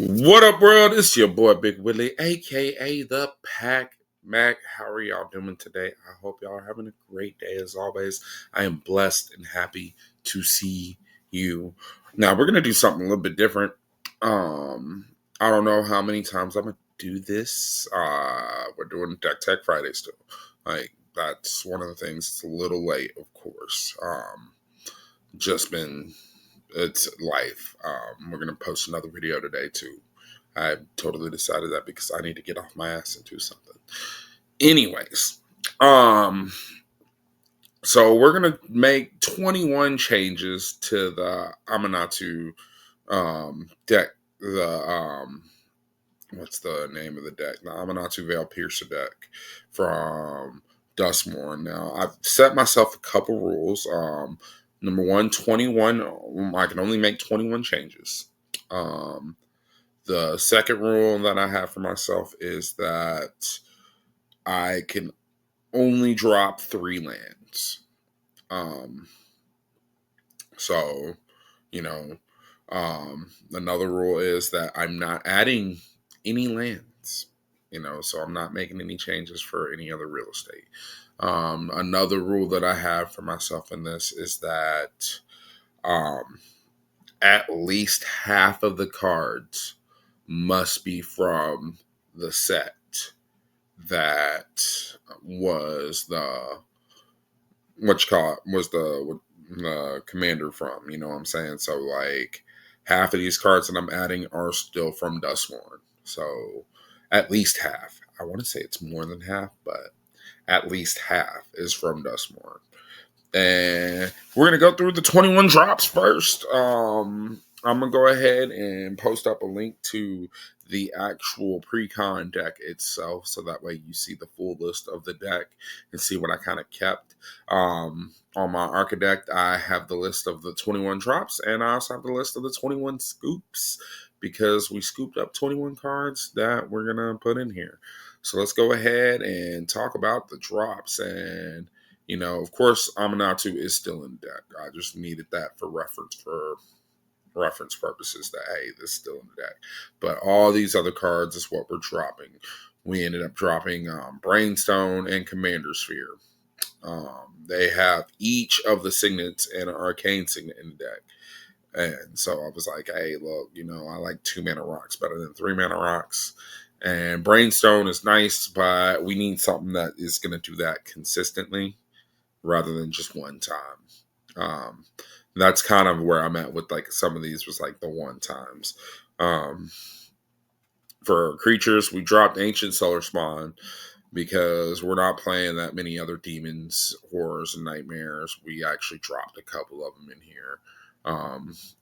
What up, world? It's your boy Big Willie, aka the Pac Mac. How are y'all doing today? I hope y'all are having a great day as always. I am blessed and happy to see you. Now we're gonna do something a little bit different. I don't know how many times I'm gonna do this. We're doing Deck Tech Friday still. Like that's one of the things. It's a little late, of course. Just been it's life. We're gonna post another video today too. I totally decided that because I need to get off my ass and do something. Anyways, so we're gonna make 21 changes to the Amanatu deck. The what's the name of the deck? The Amanatu Veil Piercer deck from Dustmorn. Now I've set myself a couple rules. Number one, 21. I can only make 21 changes. The second rule that I have for myself is that I can only drop 3 lands. So, you know, another rule is that I'm not adding any lands, so I'm not making any changes for any other real estate. Another rule that I have for myself in this is that at least half of the cards must be from the set that was the the commander from. You know what I'm saying? So like half of these cards that I'm adding are still from Dustmorn. So at least half. I want to say it's more than half, but at least half is from Dustmorn. And we're gonna go through the 21 drops first. I'm gonna go ahead and post up a link to the actual Precon deck itself, so that way you see the full list of the deck and see what I kind of kept. On my Architect, I have the list of the 21 drops, and I also have the list of the 21 scoops because we scooped up 21 cards that we're gonna put in here. So let's go ahead and talk about the drops. And of course, Amanatu is still in the deck. I just needed that for reference purposes that, hey, this is still in the deck. But all these other cards is what we're dropping. We ended up dropping Brainstone and Commander Sphere. They have each of the signets and an arcane signet in the deck. And so I was like, hey, look, I like 2 mana rocks better than 3 mana rocks. And Brainstone is nice, but we need something that is going to do that consistently rather than just one time. That's kind of where I'm at with like some of these was like the one times. For creatures, we dropped Ancient Solar Spawn because we're not playing that many other demons, horrors, and nightmares. We actually dropped a couple of them in here.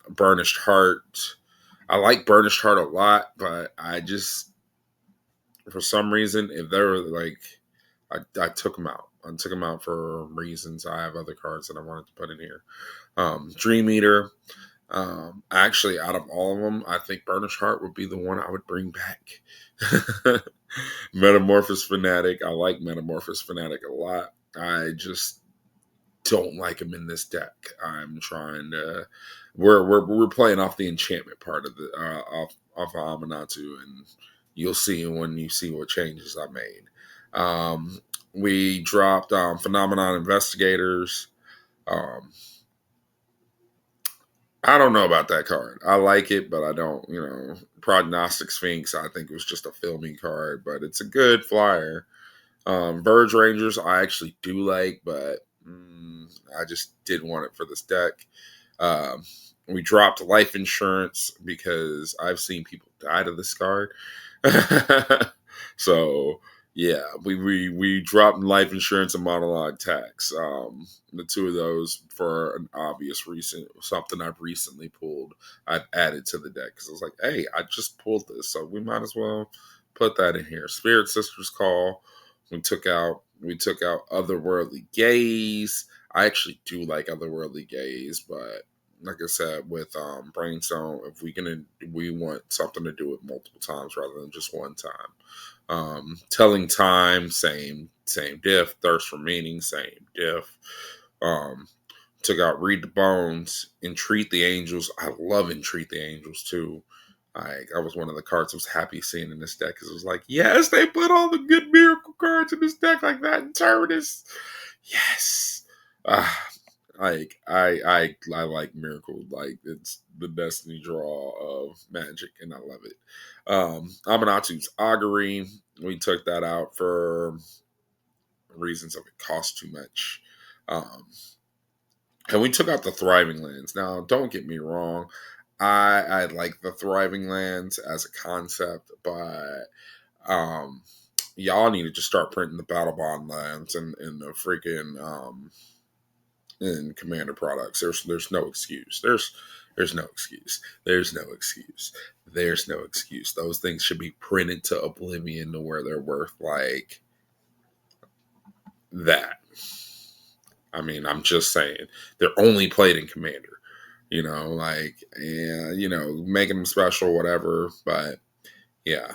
Burnished Heart. I like Burnished Heart a lot, but I just, for some reason, if they were like, I took them out. I took them out for reasons. I have other cards that I wanted to put in here. Dream Eater. Actually, out of all of them, I think Burnished Heart would be the one I would bring back. Metamorphosis Fanatic. I like Metamorphosis Fanatic a lot. I just don't like him in this deck. I'm trying to. We're playing off the enchantment part of the off Amanatu, and you'll see when you see what changes I made. We dropped Phenomenon Investigators. I don't know about that card. I like it, but I don't, Prognostic Sphinx, I think it was just a filming card, but it's a good flyer. Verge Rangers, I actually do like, but I just didn't want it for this deck. We dropped Life Insurance because I've seen people die to this card. So, yeah, we dropped Life Insurance and Monologue Tax. The two of those for an obvious reason, something I've recently pulled, I've added to the deck because I was like, hey, I just pulled this, so we might as well put that in here. Spirit Sisters Call. We took out Otherworldly Gaze. I actually do like Otherworldly Gaze, but like I said, with Brainstone, if we want something to do it multiple times rather than just one time. Telling Time, same diff. Thirst for Meaning, same diff. Took out Read the Bones, Entreat the Angels. I love Entreat the Angels too. Like, I was one of the cards I was happy seeing in this deck because it was like, yes, they put all the good miracle cards in this deck like that in Tyrannus. Yes. Uh, I like Miracle. Like, it's the destiny draw of Magic, and I love it. Amanatu's Augury. We took that out for reasons of it cost too much. Um, and we took out the Thriving Lands. Now, don't get me wrong. I like the Thriving Lands as a concept, but um, y'all need to just start printing the Battle Bond lands and the freaking in Commander products. There's no excuse. There's no excuse. There's no excuse. There's no excuse. Those things should be printed to oblivion to where they're worth like that. I mean, I'm just saying they're only played in Commander. Like, yeah, making them special, whatever. But yeah,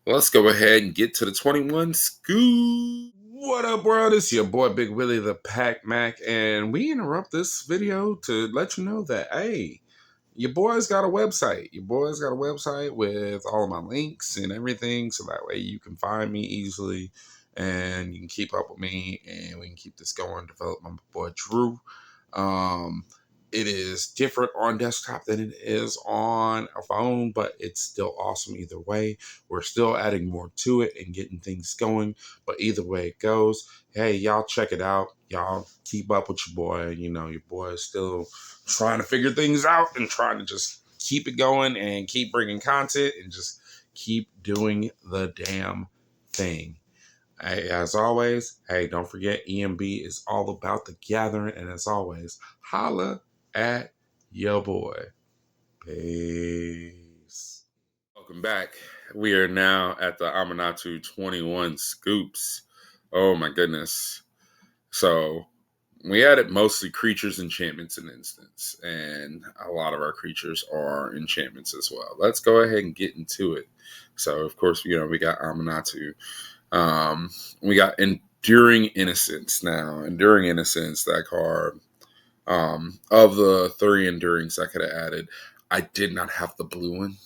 let's go ahead and get to the 21 scoop. What up, bro? This is your boy Big Willie the Pac Mac, and we interrupt this video to let you know that, hey, your boy's got a website. Your boy's got a website with all of my links and everything, so that way you can find me easily and you can keep up with me and we can keep this going. Develop my boy Drew. Um, it is different on desktop than it is on a phone, but it's still awesome either way. We're still adding more to it and getting things going, but either way it goes, hey, y'all check it out. Y'all keep up with your boy. Your boy is still trying to figure things out and trying to just keep it going and keep bringing content and just keep doing the damn thing. Hey, as always, hey, don't forget EMB is all about the gathering. And as always, holla at your boy. Peace. Welcome back. We are now at the Amanatu 21 Scoops. Oh my goodness. So we added mostly creatures, enchantments, and instants. And a lot of our creatures are enchantments as well. Let's go ahead and get into it. So, of course, we got Amanatu. We got Enduring Innocence now. Enduring Innocence, that card. Of the 3 Endurings I could have added, I did not have the blue one.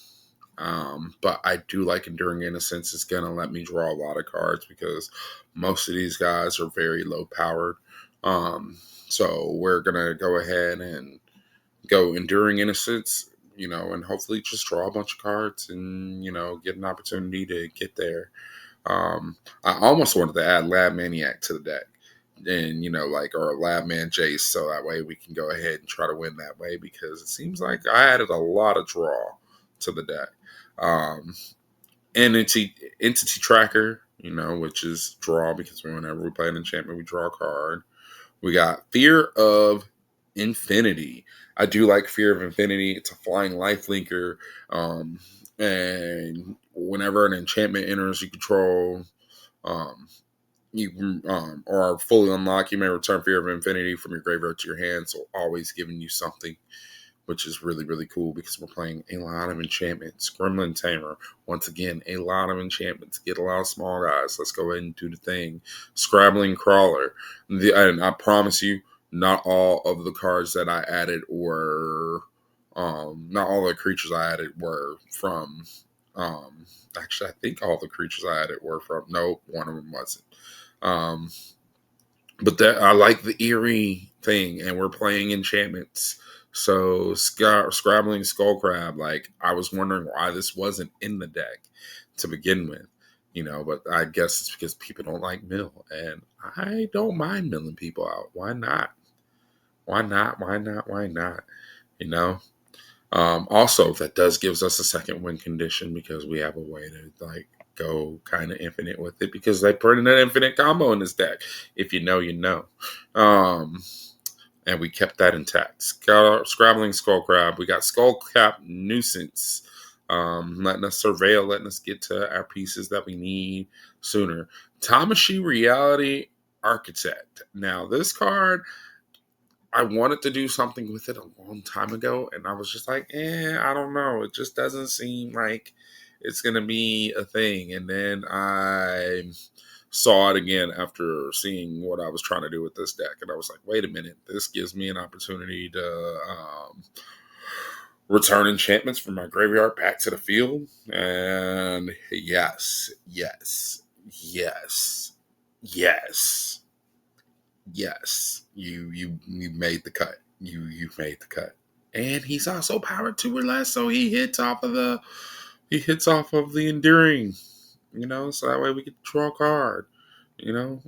But I do like Enduring Innocence. It's going to let me draw a lot of cards because most of these guys are very low powered. So we're going to go ahead and go Enduring Innocence, and hopefully just draw a bunch of cards and, get an opportunity to get there. I almost wanted to add Lab Maniac to the deck and, or Lab Man Jace, so that way we can go ahead and try to win that way because it seems like I added a lot of draw to the deck. Um, Entity Tracker, which is draw because whenever we play an enchantment, we draw a card. We got Fear of Infinity. I do like Fear of Infinity. It's a flying life linker. And whenever an enchantment enters you control, you or fully unlock, you may return Fear of Infinity from your graveyard to your hand. So always giving you something, which is really, really cool because we're playing a lot of enchantments. Gremlin Tamer, once again, a lot of enchantments. Get a lot of small guys. Let's go ahead and do the thing. Scrabbling Crawler. And I promise you, not all of the cards that I added were, not all the creatures I added were from, actually, I think all the creatures I added were from, no, one of them wasn't. But that I like the eerie thing, and we're playing enchantments. So Scrabbling Skullcrab, like I was wondering why this wasn't in the deck to begin with, but I guess it's because people don't like mill, and I don't mind milling people out. Why not? Why not? Why not? Why not? You know. Also, that does gives us a second win condition because we have a way to go kind of infinite with it because they put in an infinite combo in this deck. If you know, you know. And we kept that intact. Scrabbling Skullcrab. We got Skullcap Nuisance, letting us surveil, letting us get to our pieces that we need sooner. Tamashi Reality Architect. Now, this card, I wanted to do something with it a long time ago, and I was just like, I don't know. It just doesn't seem like it's going to be a thing. And then I saw it again after seeing what I was trying to do with this deck, and I was like, wait a minute. This gives me an opportunity to return enchantments from my graveyard back to the field. And yes, yes, yes, yes, yes. You made the cut. You made the cut. And he's also powered 2 or less, so he hits off of the enduring, so that way we get to draw a card. You know?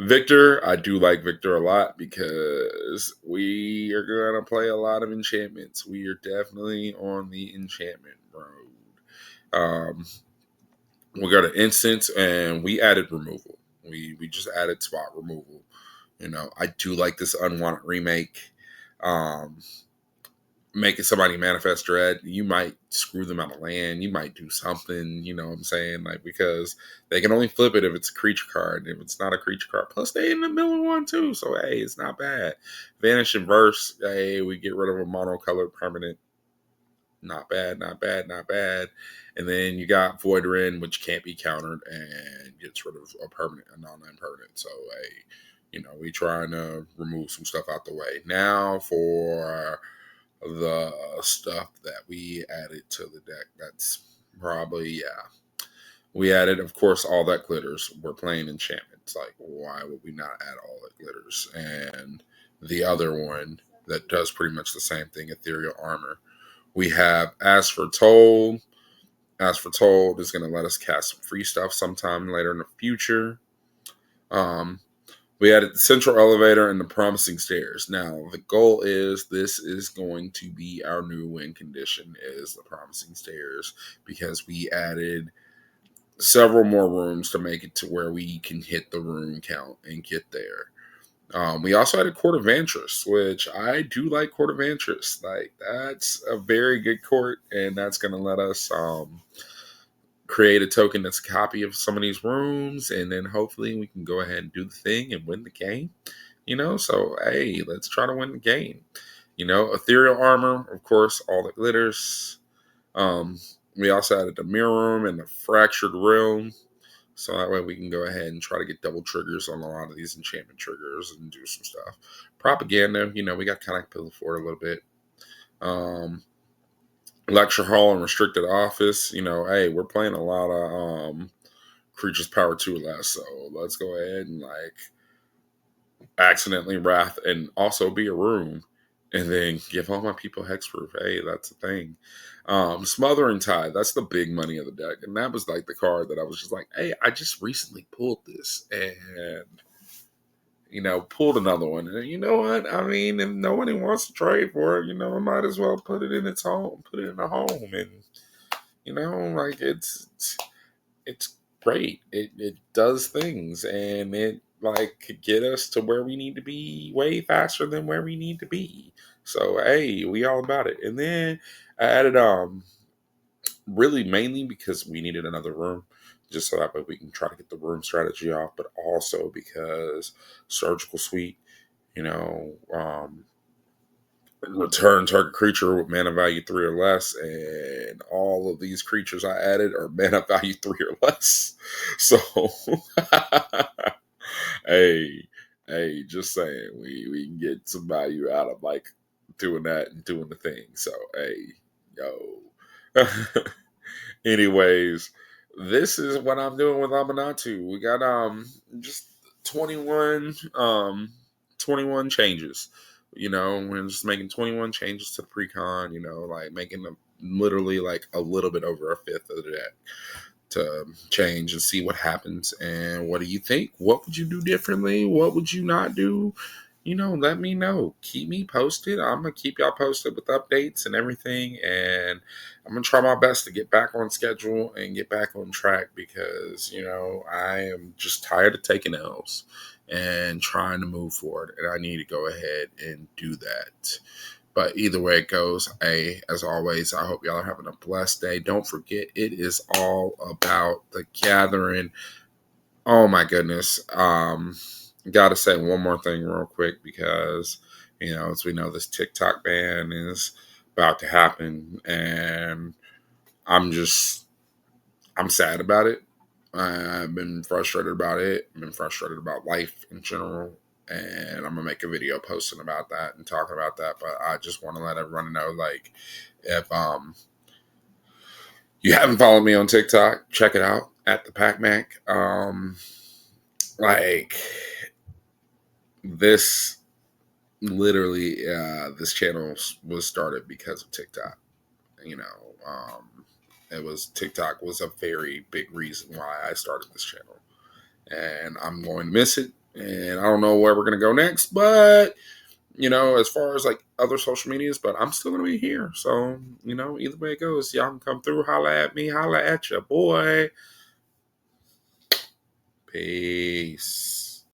Victor, I do like Victor a lot because we are going to play a lot of enchantments. We are definitely on the enchantment road. We got an instance and we added removal. We just added spot removal. I do like this unwanted remake. Um, Making somebody manifest dread, you might screw them out of land. You might do something, you know what I'm saying? Like, because they can only flip it if it's a creature card. If it's not a creature card, plus they in the middle one too. So, hey, it's not bad. Vanish and Verse, hey, we get rid of a monocolored permanent. Not bad, not bad, not bad. And then you got Void Rin, which can't be countered and gets rid of a permanent, a non-permanent. So, hey, we trying to remove some stuff out the way. Now for the stuff that we added to the deck. That's probably, yeah. We added, of course, all that glitters. We're playing enchantments. Like, why would we not add all that glitters? And the other one that does pretty much the same thing, Ethereal Armor. We have As for Told. As for Told is going to let us cast some free stuff sometime later in the future. We added the central elevator and the promising stairs. Now, the goal is this is going to be our new win condition is the promising stairs because we added several more rooms to make it to where we can hit the room count and get there. We also added Court of Vantress, which I do like Court of Vantress. Like, that's a very good court, and that's going to let us create a token that's a copy of some of these rooms, and then hopefully we can go ahead and do the thing and win the game. So hey, let's try to win the game. Ethereal Armor, of course, all the glitters. We also added the Mirror Room and the Fractured Realm, so that way we can go ahead and try to get double triggers on a lot of these enchantment triggers and do some stuff. Propaganda, we got kind of pillar for it a little bit. Lecture Hall and Restricted Office, hey, we're playing a lot of creatures power 2 or less, so let's go ahead and accidentally wrath and also be a room and then give all my people hexproof. Hey, that's the thing. Smothering Tide, that's the big money of the deck, and that was like the card that I was just like, hey, I just recently pulled this and pulled another one. And you know what? I mean, if nobody wants to trade for it, I might as well put it in its home, put it in a home. And, like it's great. It does things and it could get us to where we need to be way faster than where we need to be. So, hey, we all about it. And then I added, really mainly because we needed another room just so that way we can try to get the room strategy off, but also because Surgical Suite, return target creature with mana value 3 or less, and all of these creatures I added are mana value 3 or less. So, hey, just saying, we can get some value out of doing that and doing the thing. So, hey, yo. Anyways, this is what I'm doing with Amanatu. We got just 21 changes. We're just making 21 changes to the precon, making them literally a little bit over a fifth of the deck to change and see what happens. And what do you think? What would you do differently? What would you not do? Let me know. Keep me posted. I'm going to keep y'all posted with updates and everything. And I'm going to try my best to get back on schedule and get back on track because, I am just tired of taking L's and trying to move forward. And I need to go ahead and do that. But either way it goes, as always, I hope y'all are having a blessed day. Don't forget, it is all about the gathering. Oh, my goodness. Got to say one more thing real quick because, as we know, this TikTok ban is about to happen. And I'm sad about it. I've been frustrated about it. I've been frustrated about life in general. and I'm gonna make a video posting about that and talking about that. But I just want to let everyone know, like, if you haven't followed me on TikTok, check it out at the Pac Mac. Like this, literally, this channel was started because of TikTok. You know, it was TikTok was a very big reason why I started this channel, and I'm going to miss it. And I don't know where we're going to go next, but as far as like other social medias, but I'm still going to be here. So, either way it goes, y'all can come through, holla at me, holla at ya, boy. Peace.